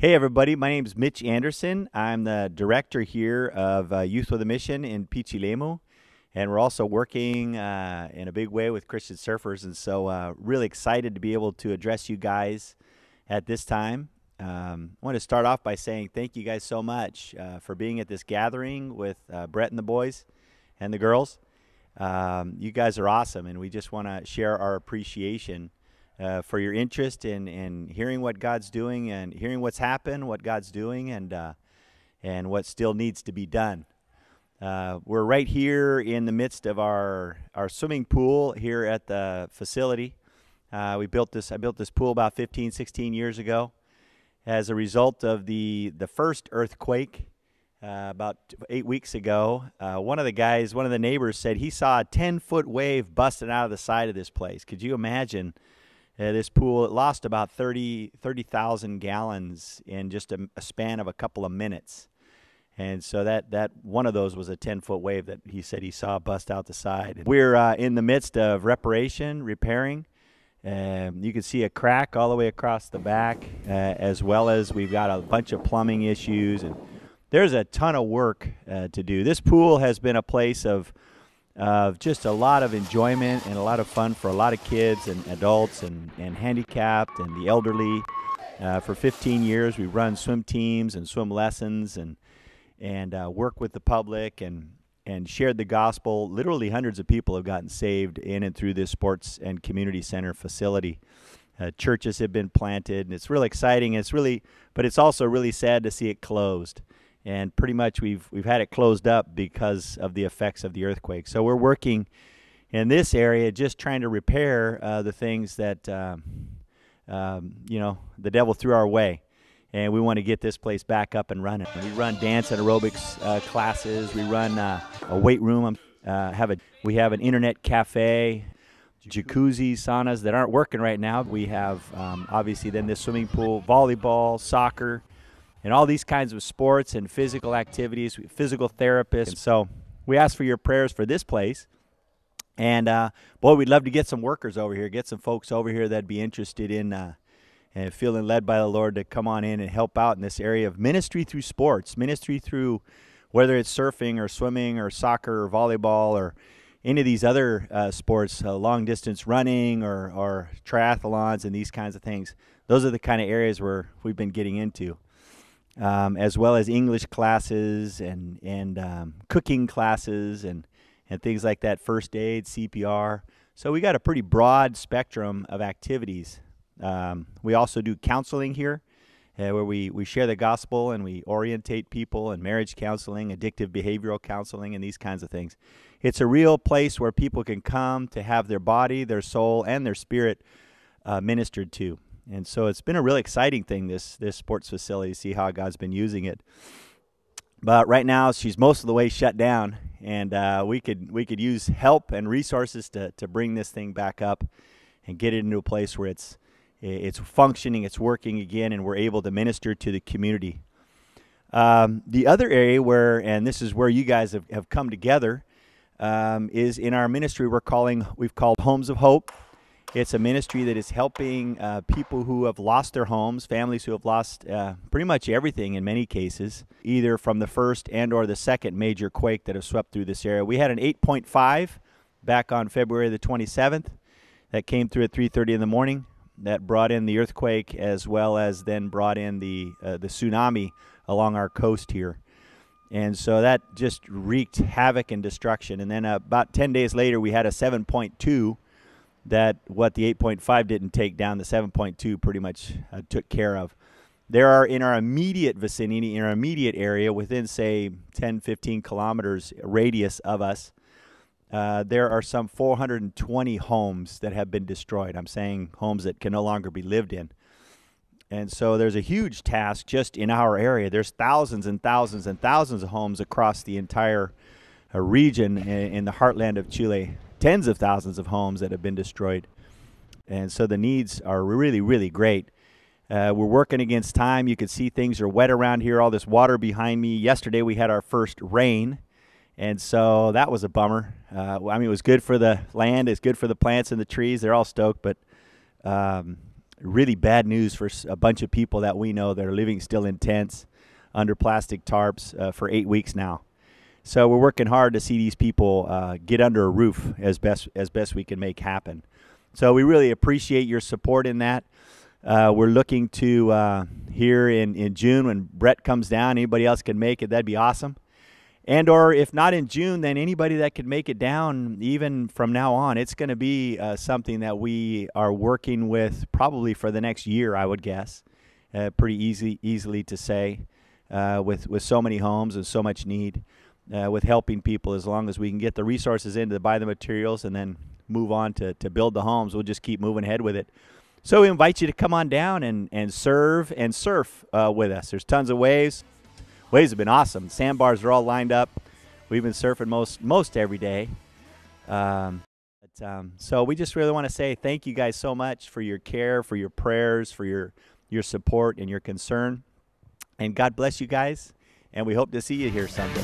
Hey everybody, my name is Mitch Anderson. I'm the director here of Youth with a Mission in Pichilemu, and we're also working in a big way with Christian surfers, and so really excited to be able to address you guys at this time. I want to start off by saying thank you guys so much for being at this gathering with Brett and the boys and the girls. You guys are awesome, and we just want to share our appreciation for your interest in hearing what God's doing and hearing what's happened, what God's doing, and what still needs to be done. We're right here in the midst of our swimming pool here at the facility. I built this pool about 15, 16 years ago as a result of the first earthquake about 8 weeks ago. One of the neighbors said he saw a 10-foot wave busting out of the side of this place. Could you imagine? This pool, it lost about 30,000 gallons in just a span of a couple of minutes. And so that one of those was a 10-foot wave that he said he saw bust out the side. We're in the midst of repairing. You can see a crack all the way across the back, as well as we've got a bunch of plumbing issues. And there's a ton of work to do. This pool has been a place of just a lot of enjoyment and a lot of fun for a lot of kids and adults and handicapped and the elderly. For 15 years, we run swim teams and swim lessons and work with the public and shared the gospel. Literally hundreds of people have gotten saved in and through this sports and community center facility. Churches have been planted, and it's really exciting. But it's also really sad to see it closed. And pretty much we've had it closed up because of the effects of the earthquake. So we're working in this area just trying to repair the things that, the devil threw our way. And we want to get this place back up and running. We run dance and aerobics classes. We run a weight room. We have an internet cafe, jacuzzi, saunas that aren't working right now. We have, obviously, then this swimming pool, volleyball, soccer, and all these kinds of sports and physical activities, physical therapists. And so we ask for your prayers for this place. And, we'd love to get some workers over here, get some folks over here that'd be interested in and feeling led by the Lord to come on in and help out in this area of ministry through sports, ministry through whether it's surfing or swimming or soccer or volleyball or any of these other sports, long-distance running or triathlons and these kinds of things. Those are the kind of areas where we've been getting into. As well as English classes and cooking classes and things like that, first aid, CPR. So we got a pretty broad spectrum of activities. We also do counseling here, where we share the gospel and we orientate people, and marriage counseling, addictive behavioral counseling, and these kinds of things. It's a real place where people can come to have their body, their soul, and their spirit ministered to. And so it's been a really exciting thing, this sports facility, to see how God's been using it. But right now, she's most of the way shut down, and we could use help and resources to bring this thing back up and get it into a place where it's functioning, it's working again, and we're able to minister to the community. The other area and this is where you guys have come together, is in our ministry we've called Homes of Hope. It's a ministry that is helping people who have lost their homes, families who have lost pretty much everything in many cases, either from the first and or the second major quake that have swept through this area. We had an 8.5 back on February the 27th that came through at 3:30 in the morning that brought in the earthquake as well as then brought in the tsunami along our coast here. And so that just wreaked havoc and destruction. And then about 10 days later, we had a 7.2 that what the 8.5 didn't take down, the 7.2 pretty much took care of. There are in our immediate vicinity, in our immediate area, within, say, 10, 15 kilometers radius of us, there are some 420 homes that have been destroyed. I'm saying homes that can no longer be lived in. And so there's a huge task just in our area. There's thousands and thousands and thousands of homes across the entire region in the heartland of Chile. Tens of thousands of homes that have been destroyed. And so the needs are really, really great. We're working against time. You can see things are wet around here, all this water behind me. Yesterday we had our first rain, and so that was a bummer. It was good for the land. It's good for the plants and the trees. They're all stoked, but really bad news for a bunch of people that we know that are living still in tents under plastic tarps for 8 weeks now. So we're working hard to see these people get under a roof as best we can make happen. So we really appreciate your support in that. We're looking to here in June when Brett comes down. Anybody else can make it, that'd be awesome. And or if not in June, then anybody that could make it down even from now on. It's going to be something that we are working with probably for the next year, I would guess. Pretty easily to say with so many homes and so much need. With helping people, as long as we can get the resources in to buy the materials and then move on to build the homes, we'll just keep moving ahead with it. So we invite you to come on down and serve and surf with us. There's tons of waves. Waves have been awesome. Sandbars are all lined up. We've been surfing most every day. So we just really want to say thank you guys so much for your care, for your prayers, for your support and your concern. And God bless you guys. And we hope to see you here someday.